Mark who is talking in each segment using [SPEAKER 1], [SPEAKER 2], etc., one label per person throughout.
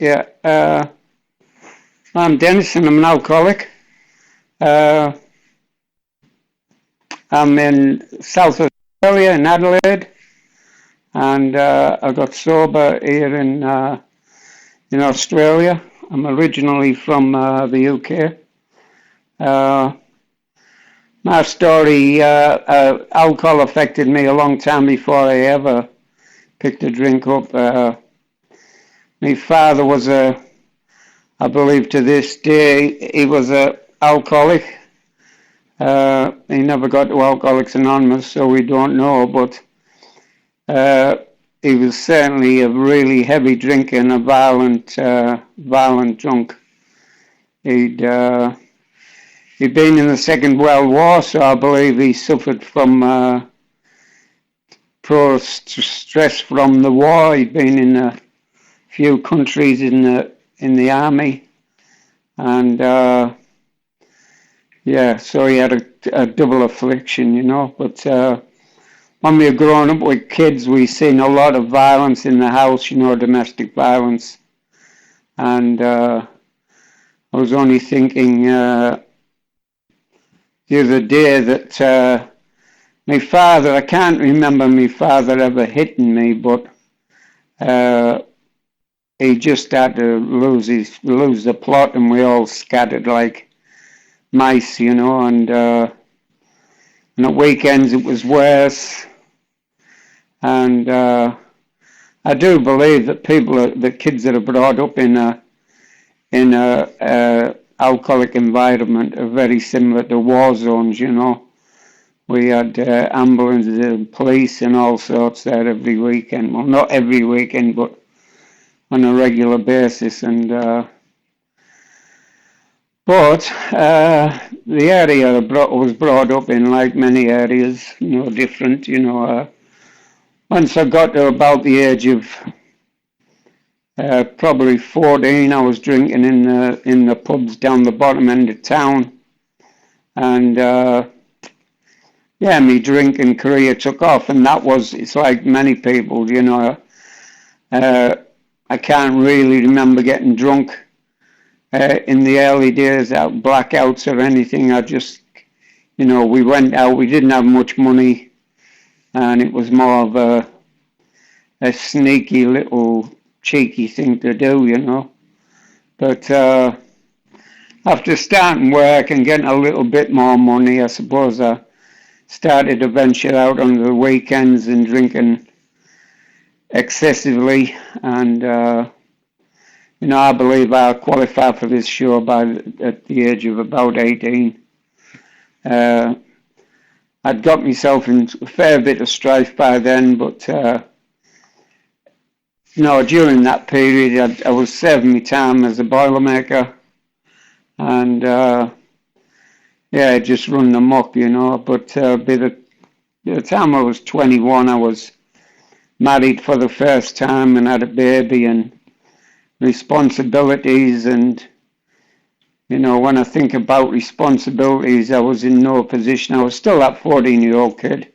[SPEAKER 1] Yeah. I'm Dennis and I'm an alcoholic. Uh, I'm in South Australia, in Adelaide, and I got sober here in Australia. I'm originally from the UK. Uh, my story, alcohol affected me a long time before I ever picked a drink up. My father was I believe to this day, he was a alcoholic. He never got to Alcoholics Anonymous, so we don't know, but uh, he was certainly a really heavy drinker and a violent drunk. He'd, uh, he'd been in the Second World War, so I believe he suffered from stress from the war. He'd been in a few countries in the army, and yeah, so he had a double affliction. But when we were growing up with kids, we seen a lot of violence in the house, domestic violence. And I was only thinking the other day that my father, I can't remember my father ever hitting me, but he just had to lose the plot, and we all scattered like mice, and at weekends it was worse. And I do believe that the kids that are brought up in a alcoholic environment are very similar to war zones. We had ambulances and police and all sorts there every weekend. Well, not every weekend, but on a regular basis. And but the area I was brought up in, like many areas, different. Once I got to about the age of probably 14, I was drinking in the pubs down the bottom end of town, and yeah, my drinking career took off, and it's like many people, I can't really remember getting drunk in the early days, out blackouts or anything. I just, we went out, we didn't have much money, and it was more of a sneaky little cheeky thing to do. But after starting work and getting a little bit more money, I suppose I started to venture out on the weekends and drinking excessively. And I believe I qualified for this show at the age of about 18. I'd got myself in a fair bit of strife by then, but during that period, I was serving my time as a boilermaker, and yeah, just run amok, But by the time I was 21, I was married for the first time and had a baby and responsibilities. And when I think about responsibilities, I was in no position. I was still that 14-year-old kid,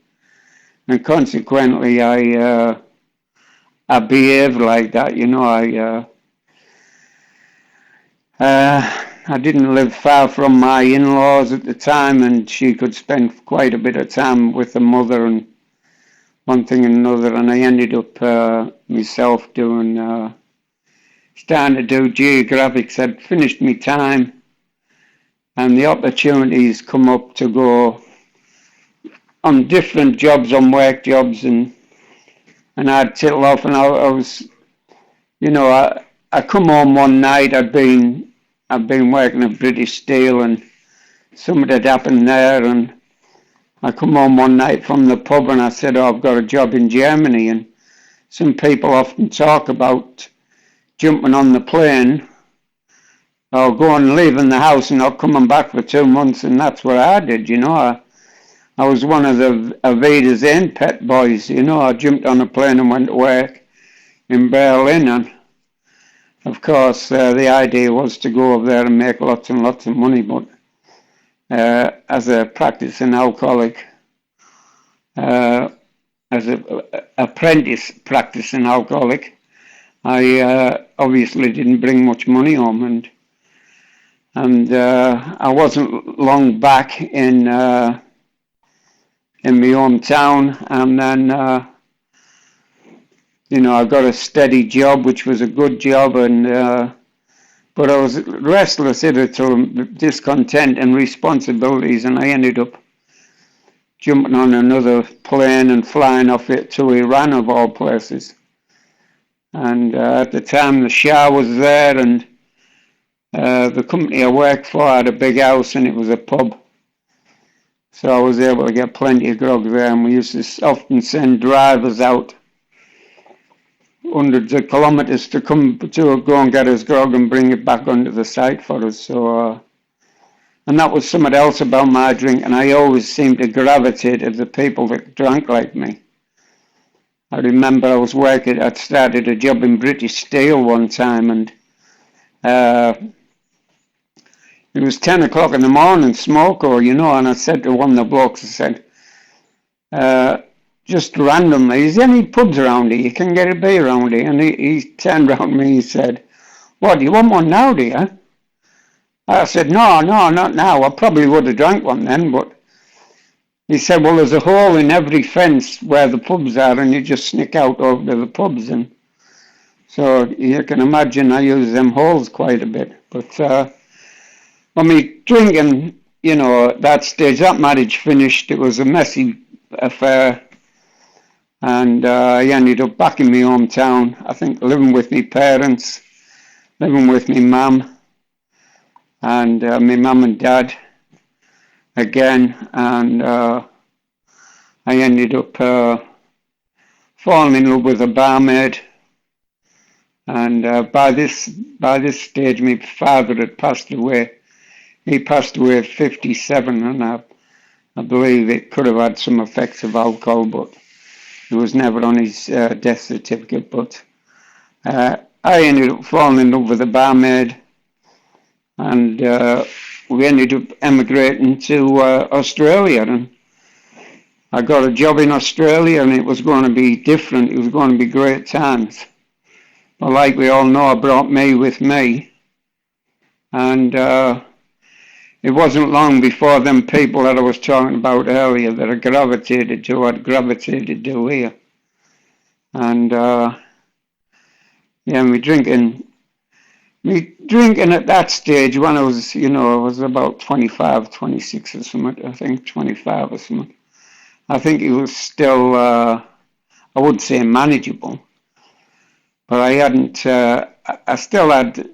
[SPEAKER 1] and consequently, I behaved like that. I didn't live far from my in-laws at the time, and she could spend quite a bit of time with the mother and one thing and another, and I ended up myself starting to do geographics. I'd finished my time, and the opportunities come up to go on different jobs, on work jobs, and I'd tittle off, and I was, I come home one night. I've been working at British Steel, and something had happened there, and I come home one night from the pub, and I said, "Oh, I've got a job in Germany." And some people often talk about jumping on the plane or going leaving the house and not coming back for 2 months, and that's what I did. I was one of the Aveda Zen pet boys. I jumped on a plane and went to work in Berlin, and of course the idea was to go over there and make lots and lots of money, but as a practicing alcoholic, as an apprentice practicing alcoholic, I obviously didn't bring much money home, and I wasn't long back in my hometown, and then I got a steady job, which was a good job, and but I was restless hitherto, discontent and responsibilities, and I ended up jumping on another plane and flying off it to Iran, of all places. And at the time, the Shah was there, and the company I worked for had a big house, and it was a pub. So I was able to get plenty of grog there, and we used to often send drivers out hundreds of kilometres to go and get us grog and bring it back onto the site for us. So, and that was something else about my drink, and I always seemed to gravitate to the people that drank like me. I remember I'd started a job in British Steel one time, and it was 10 o'clock in the morning, smoko, and I said to one of the blokes, I said, just randomly, is there any pubs around here? You can get a beer around here. And he turned around to me, he said, what, do you want one now, do you? I said, no, not now. I probably would have drank one then, but he said, well, there's a hole in every fence where the pubs are, and you just sneak out over to the pubs. And so you can imagine I use them holes quite a bit. But when me drinking, at that stage, that marriage finished. It was a messy affair. And I ended up back in my hometown, I think living with my parents, living with my mum, and my mum and dad again. And I ended up falling in love with a barmaid. And by this stage, my father had passed away. He passed away at 57, and I believe it could have had some effects of alcohol, but it was never on his death certificate. But I ended up falling in love with a barmaid, and we ended up emigrating to Australia. And I got a job in Australia, and it was going to be different. It was going to be great times. But like we all know, I brought me with me, and it wasn't long before them people that I was talking about earlier that I gravitated to here. And me drinking at that stage when I was about 25, 26 or something, I think 25 or something. I think it was still, I wouldn't say manageable, but I still had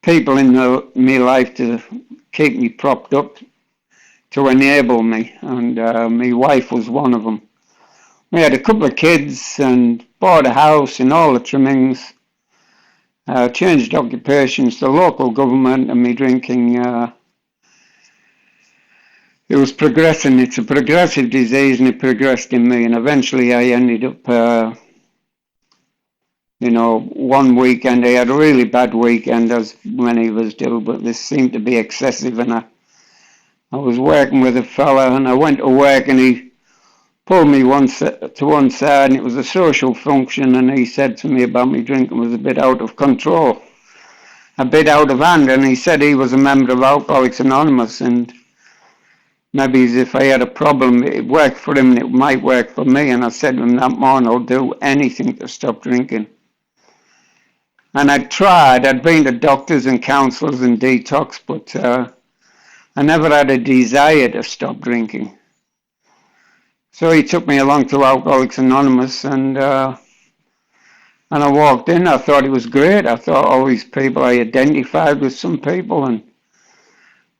[SPEAKER 1] people in my life to keep me propped up, to enable me, and my wife was one of them. We had a couple of kids and bought a house and all the trimmings, changed occupations to local government, and me drinking, it was progressing. It's a progressive disease, and it progressed in me, and eventually I ended up one weekend, I had a really bad weekend, as many of us do, but this seemed to be excessive, and I was working with a fella, and I went to work, and he pulled me to one side, and it was a social function, and he said to me about me drinking was a bit out of control, a bit out of hand, and he said he was a member of Alcoholics Anonymous, and maybe if I had a problem, it worked for him, and it might work for me, and I said to him that morning, I'll do anything to stop drinking. And I'd been to doctors and counsellors and detox, but I never had a desire to stop drinking. So he took me along to Alcoholics Anonymous, and I walked in. I thought it was great. I thought all these people, I identified with some people, and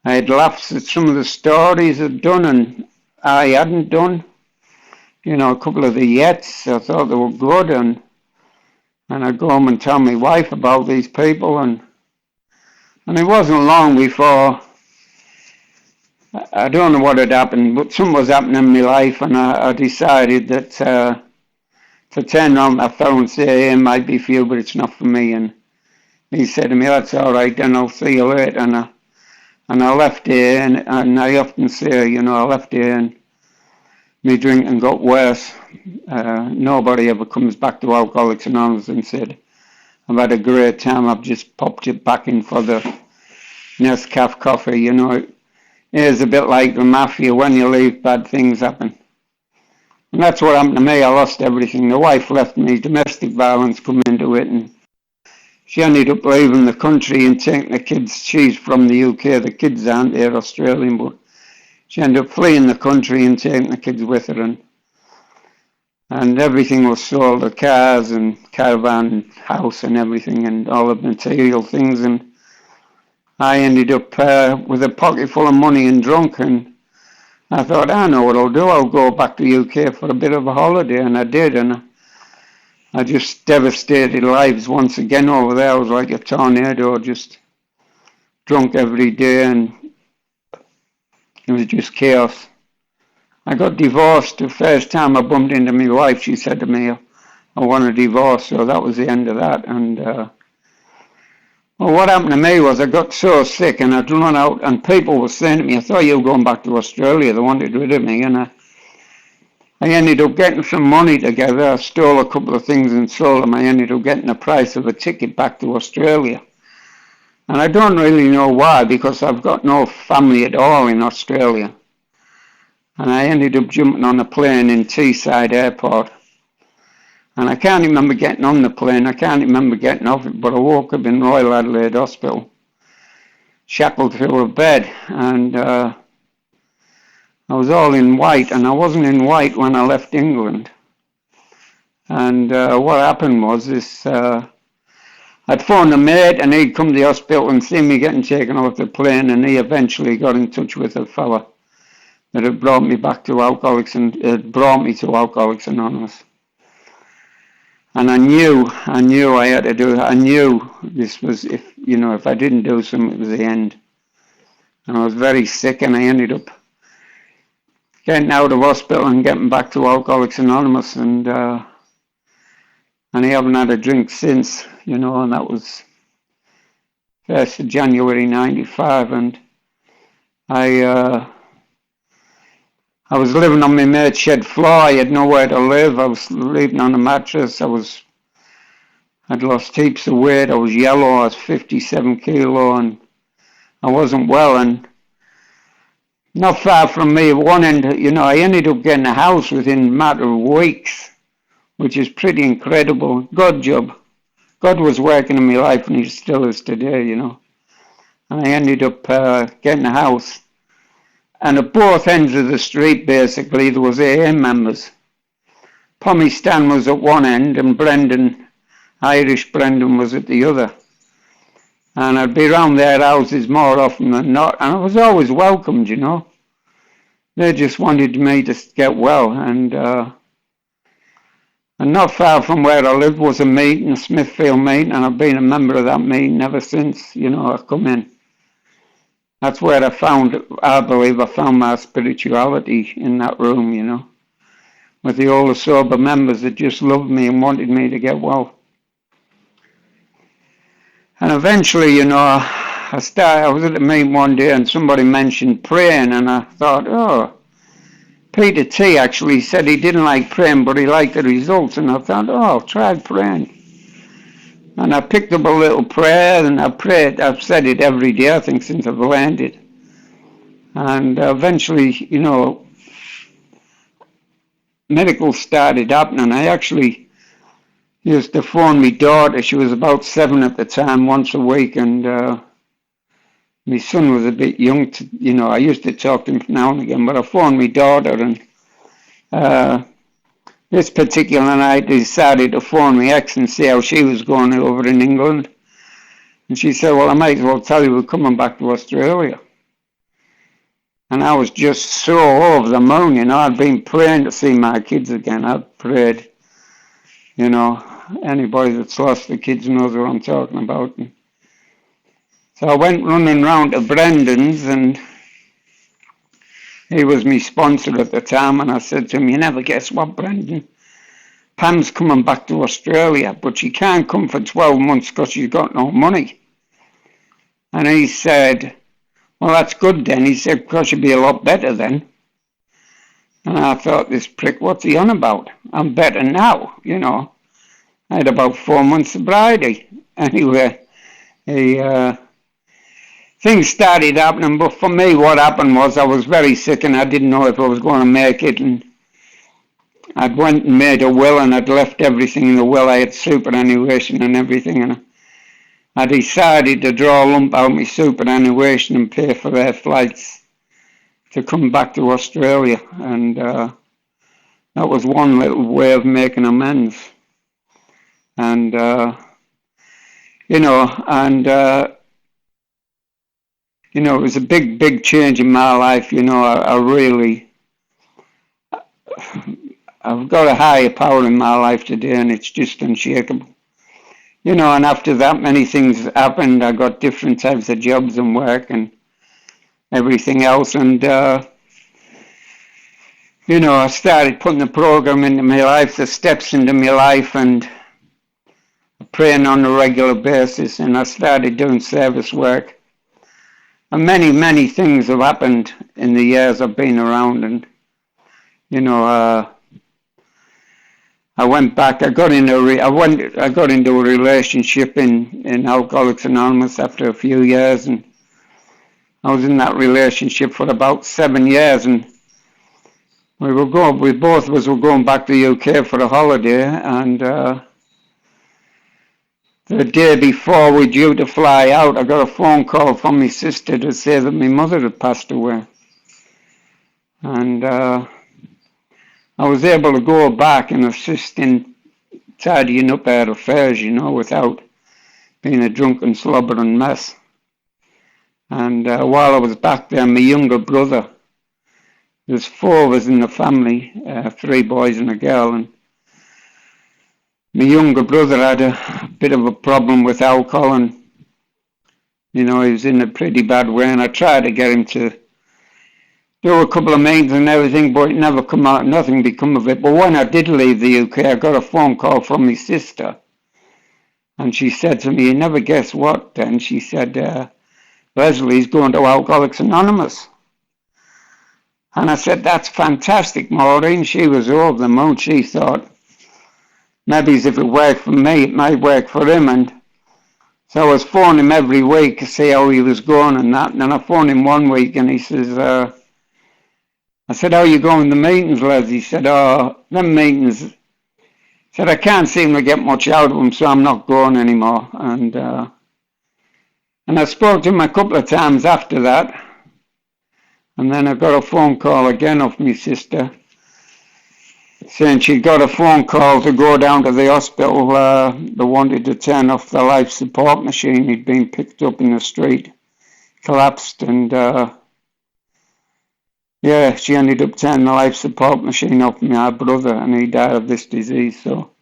[SPEAKER 1] I had laughed at some of the stories I'd done and I hadn't done. A couple of the yets, I thought they were good, and I'd go home and tell my wife about these people, and it wasn't long before, I don't know what had happened, but something was happening in my life, and I decided that to turn around my phone and say, hey, it might be for you, but it's not for me. And he said to me, that's all right, then I'll see you later. And I left here, and I often say, I left here, and my drinking got worse. Nobody ever comes back to Alcoholics Anonymous and said, I've had a great time. I've just popped it back in for the Nescafe coffee. You know, it is a bit like the mafia. When you leave, bad things happen. And that's what happened to me. I lost everything. The wife left me. Domestic violence come into it, and she ended up leaving the country and taking the kids. She's from the UK. The kids aren't there, Australian, but she ended up fleeing the country and taking the kids with her, and everything was sold, the cars and caravan, house and everything, and all the material things. And I ended up with a pocket full of money and drunk, and I thought, I know what I'll do. I'll go back to the UK for a bit of a holiday, and I did, and I just devastated lives once again over there. I was like a tornado, just drunk every day, and it was just chaos. I got divorced. The first time I bumped into my wife, she said to me, I want a divorce. So that was the end of that. And well, what happened to me was I got so sick, and I'd run out, and people were saying to me, I thought you were going back to Australia. They wanted rid of me, and I ended up getting some money together. I stole a couple of things and sold them. I ended up getting the price of a ticket back to Australia. And I don't really know why, because I've got no family at all in Australia. And I ended up jumping on a plane in Teesside Airport. And I can't remember getting on the plane. I can't remember getting off it, but I woke up in Royal Adelaide Hospital, shackled to a bed, and I was all in white, and I wasn't in white when I left England. And what happened was this, I'd phoned a mate, and he'd come to the hospital and seen me getting taken off the plane, and he eventually got in touch with a fella that had brought me back to Alcoholics, and brought me to Alcoholics Anonymous. And I knew I had to do it. I knew this was, if I didn't do something, it was the end. And I was very sick, and I ended up getting out of hospital and getting back to Alcoholics Anonymous, and I haven't had a drink since, and that was 1st of January 95, and I was living on my mate's shed floor. I had nowhere to live. I was sleeping on a mattress. I'd lost heaps of weight. I was yellow. I was 57 kilo, and I wasn't well. And not far from me, at one end, I ended up getting a house within a matter of weeks, which is pretty incredible. God job. God was working in my life, and he still is today, And I ended up getting a house. And at both ends of the street, basically, there was AA members. Pommy Stan was at one end, and Irish Brendan was at the other. And I'd be around their houses more often than not, and I was always welcomed, They just wanted me to get well, and not far from where I lived was a meeting, a Smithfield meeting, and I've been a member of that meeting ever since, I've come in. That's where I believe I found my spirituality, in that room, with the older sober members that just loved me and wanted me to get well. And eventually, I was at a meeting one day and somebody mentioned praying, and I thought, Peter T actually said he didn't like praying, but he liked the results, and I thought, I'll try praying. And I picked up a little prayer, and I've said it every day, I think, since I've learned it. And eventually, miracles started happening. I actually used to phone my daughter. She was about 7 at the time, once a week, and my son was a bit young. I used to talk to him now and again, but I phoned my daughter, and this particular night, I decided to phone my ex and see how she was going over in England. And she said, well, I might as well tell you we're coming back to Australia. And I was just so over the moon, I'd been praying to see my kids again. I'd prayed, anybody that's lost the kids knows what I'm talking about. And so I went running round to Brendan's, and he was my sponsor at the time, and I said to him, you never guess what, Brendan? Pam's coming back to Australia, but she can't come for 12 months because she's got no money. And he said, well, that's good then. He said, because she'll be a lot better then. And I thought, this prick, what's he on about? I'm better now, I had about 4 months sobriety. Anyway, he, things started happening, but for me what happened was I was very sick and I didn't know if I was going to make it, and I'd went and made a will and I'd left everything in the will. I had superannuation and everything, and I decided to draw a lump out of my superannuation and pay for their flights to come back to Australia, and that was one little way of making amends. And you know, and you know, it was a big change in my life. You know, I really, I've got a higher power in my life today, and it's just unshakable. You know, and after that, many things happened. I got different types of jobs and work and everything else, and you know, I started putting the program into my life, the steps into my life, and praying on a regular basis, and I started doing service work. And many things have happened in the years I've been around, and you know, I went back. I got into a relationship in Alcoholics Anonymous after a few years, and I was in that relationship for about 7 years, and we both of us were going back to the UK for a holiday, and the day before we were due to fly out, I got a phone call from my sister to say that my mother had passed away. And I was able to go back and assist in tidying up her affairs, you know, without being a drunken, slobbering mess. And while I was back there, my younger brother, there's 4 of us in the family, 3 boys and a girl, and my younger brother had a bit of a problem with alcohol, and you know, he was in a pretty bad way, and I tried to get him to do a couple of meetings and everything, but it never come out, nothing become of it. But when I did leave the UK, I got a phone call from my sister, and she said to me, "You never guess what?" And she said, "Leslie's going to Alcoholics Anonymous." And I said, "That's fantastic, Maureen." She was over the moon. She thought, maybe if it worked for me, it might work for him. And so I was phoning him every week to see how he was going and that. And then I phoned him one week and he says, I said, "How are you going to the meetings, Les?" He said, "Oh, them meetings." He said, "I can't seem to get much out of them, so I'm not going anymore." And I spoke to him a couple of times after that. And then I got a phone call again off my sister, saying she got a phone call to go down to the hospital. They wanted to turn off the life support machine. He'd been picked up in the street, collapsed, and yeah, she ended up turning the life support machine off my brother, and he died of this disease. So,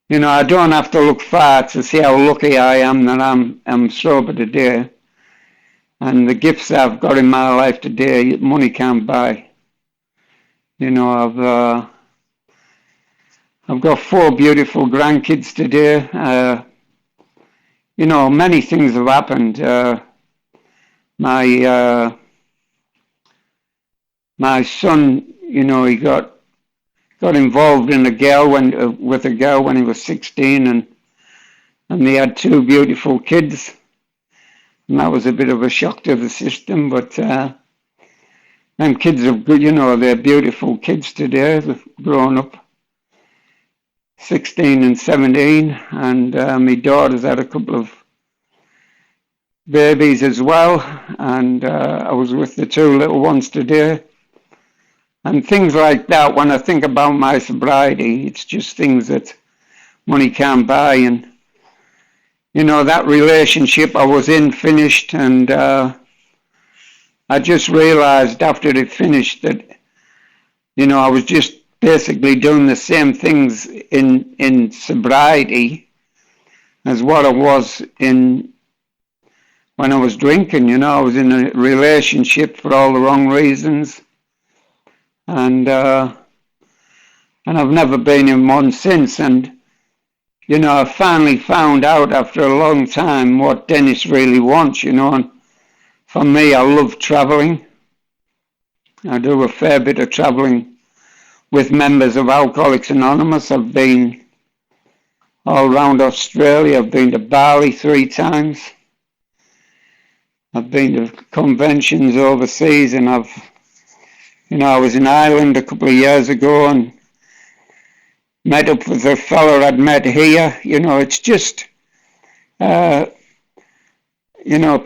[SPEAKER 1] you know, I don't have to look far to see how lucky I am that I'm sober today. And the gifts I've got in my life today, money can't buy. You know, I've got 4 beautiful grandkids today. You know, many things have happened. My son, you know, he got involved in with a girl when he was 16, and they had 2 beautiful kids. And that was a bit of a shock to the system, but them kids are good, you know, they're beautiful kids today. They've grown up, 16 and 17, and my daughter's had a couple of babies as well, and I was with the 2 little ones today. And things like that, when I think about my sobriety, it's just things that money can't buy. And you know, that relationship I was in finished, and I just realized after it finished that, you know, I was just basically doing the same things in sobriety as what I was in when I was drinking. You know, I was in a relationship for all the wrong reasons, and I've never been in one since. And you know, I finally found out after a long time what Dennis really wants, you know. And for me, I love traveling. I do a fair bit of traveling with members of Alcoholics Anonymous. I've been all around Australia. I've been to Bali 3 times. I've been to conventions overseas, and I was in Ireland a couple of years ago and met up with a fella I'd met here. It's just,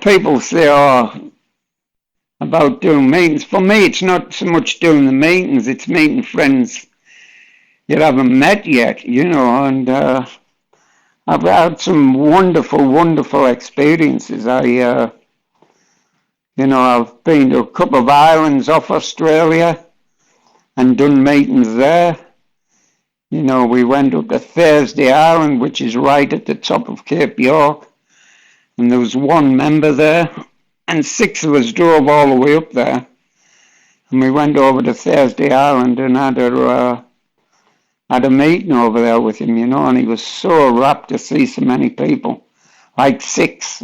[SPEAKER 1] people say, about doing meetings. For me, it's not so much doing the meetings, it's meeting friends you haven't met yet, and I've had some wonderful, wonderful experiences. I've been to a couple of islands off Australia and done meetings there. We went up to Thursday Island, which is right at the top of Cape York, and there was one member there, and 6 of us drove all the way up there, and we went over to Thursday Island and had a meeting over there with him, and he was so rapt to see so many people, like 6,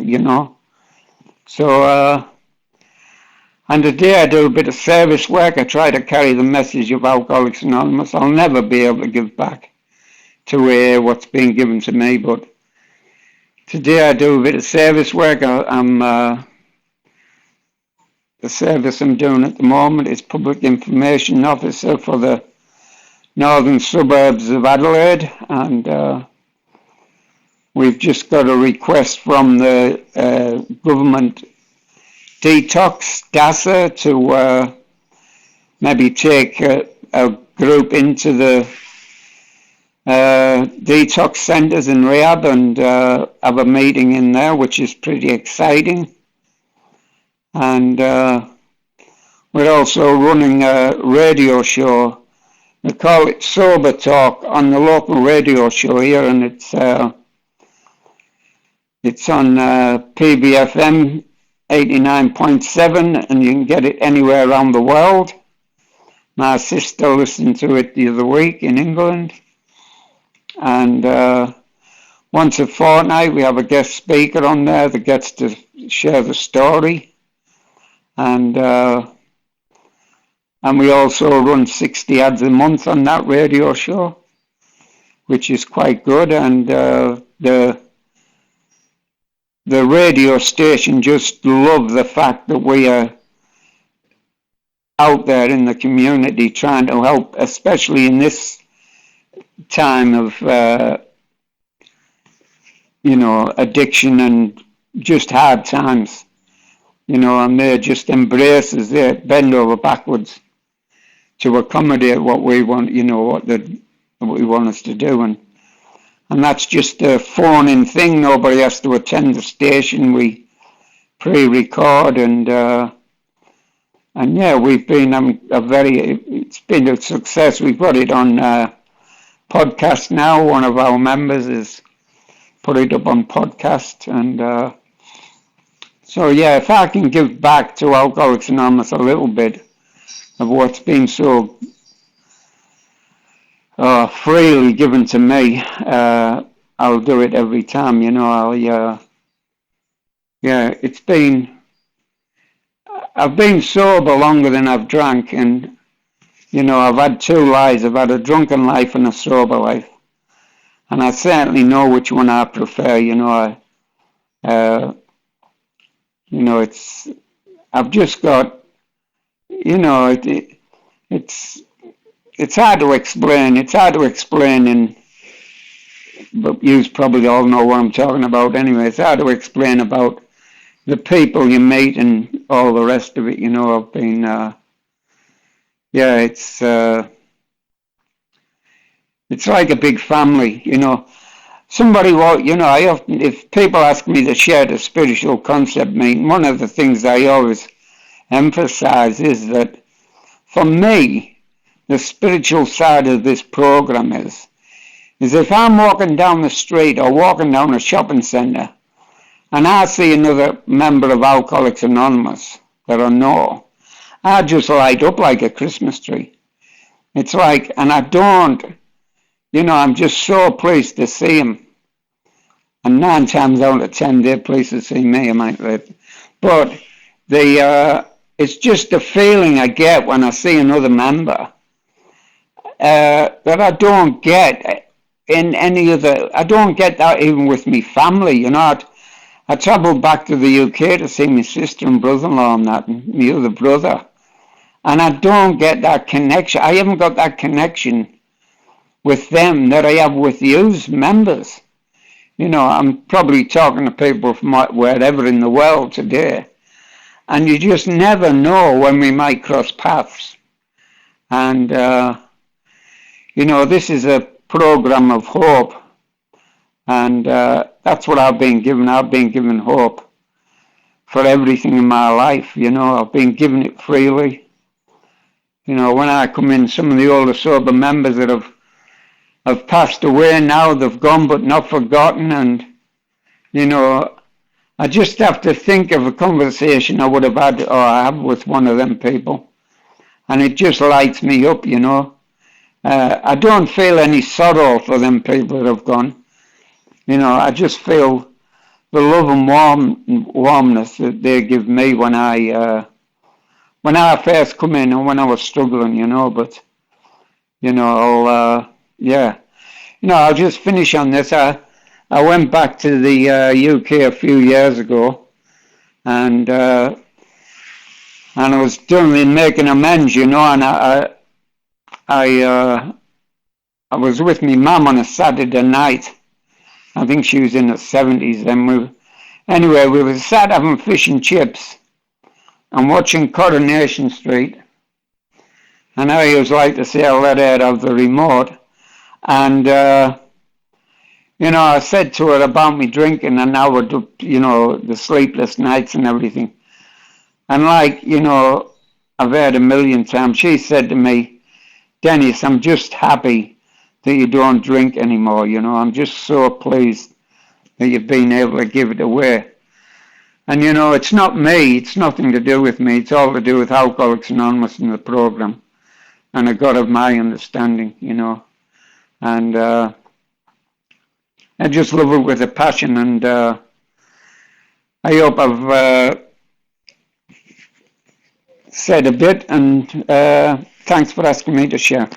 [SPEAKER 1] So, and today I do a bit of service work. I try to carry the message of Alcoholics Anonymous. I'll never be able to give back to what's been given to me, but today I do a bit of service work. The service I'm doing at the moment is Public Information Officer for the northern suburbs of Adelaide, and we've just got a request from the government detox DASA to maybe take a group into the detox centres and rehab and have a meeting in there, which is pretty exciting. And we're also running a radio show. We call it Sober Talk on the local radio show here, and it's on PBFM 89.7, and you can get it anywhere around the world. My sister listened to it the other week in England, and once a fortnight we have a guest speaker on there that gets to share the story, and we also run 60 ads a month on that radio show, which is quite good, and the radio station just love the fact that we are out there in the community trying to help, especially in this time of, addiction and just hard times, and they just embrace us, they bend over backwards to accommodate what we want, what we want us to do. And that's just a phone-in thing. Nobody has to attend the station. We pre-record, and yeah, we've been it's been a success. We've got it on podcast now. One of our members has put it up on podcast, and so yeah, if I can give back to Alcoholics Anonymous a little bit of what's been so freely given to me, I'll do it every time, I've been sober longer than I've drank, and, I've had 2 lives. I've had a drunken life and a sober life, and I certainly know which one I prefer, I've just got, it's hard to explain. It's hard to explain, but you probably all know what I'm talking about anyway. It's hard to explain about the people you meet and all the rest of it. I've been, it's like a big family. Somebody will, if people ask me to share the spiritual concept meeting, one of the things I always emphasize is that for me, the spiritual side of this program is if I'm walking down the street or walking down a shopping centre and I see another member of Alcoholics Anonymous that I know, I just light up like a Christmas tree. It's like, and I don't, I'm just so pleased to see him. And 9 times out of 10, they're pleased to see me, but it's just the feeling I get when I see another member that I don't get in any other. I don't get that even with me family. I travelled back to the UK to see my sister and brother-in-law and that, and my other brother, and I don't get that connection. I haven't got that connection with them that I have with you members. I'm probably talking to people from wherever in the world today, and you just never know when we might cross paths. And this is a program of hope, and that's what I've been given. I've been given hope for everything in my life. I've been given it freely. When I come in, some of the older sober members that have passed away now, they've gone but not forgotten, and I just have to think of a conversation I would have had or I have with one of them people, and it just lights me up. I don't feel any sorrow for them people that have gone. I just feel the love and warmness that they give me when I first come in and when I was struggling. But I'll just finish on this. I went back to the UK a few years ago, and I was doing making amends. And I was with my mum on a Saturday night. I think she was in her 70s then. We were sat having fish and chips and watching Coronation Street. And I always like to say I let her have the remote. And, I said to her about me drinking and how the sleepless nights and everything. And I've heard a million times, she said to me, Dennis, I'm just happy that you don't drink anymore. I'm just so pleased that you've been able to give it away. And it's not me, it's nothing to do with me, it's all to do with Alcoholics Anonymous and the program and a God of my understanding. And I just love it with a passion, and I hope I've said a bit, and thanks for asking me to share.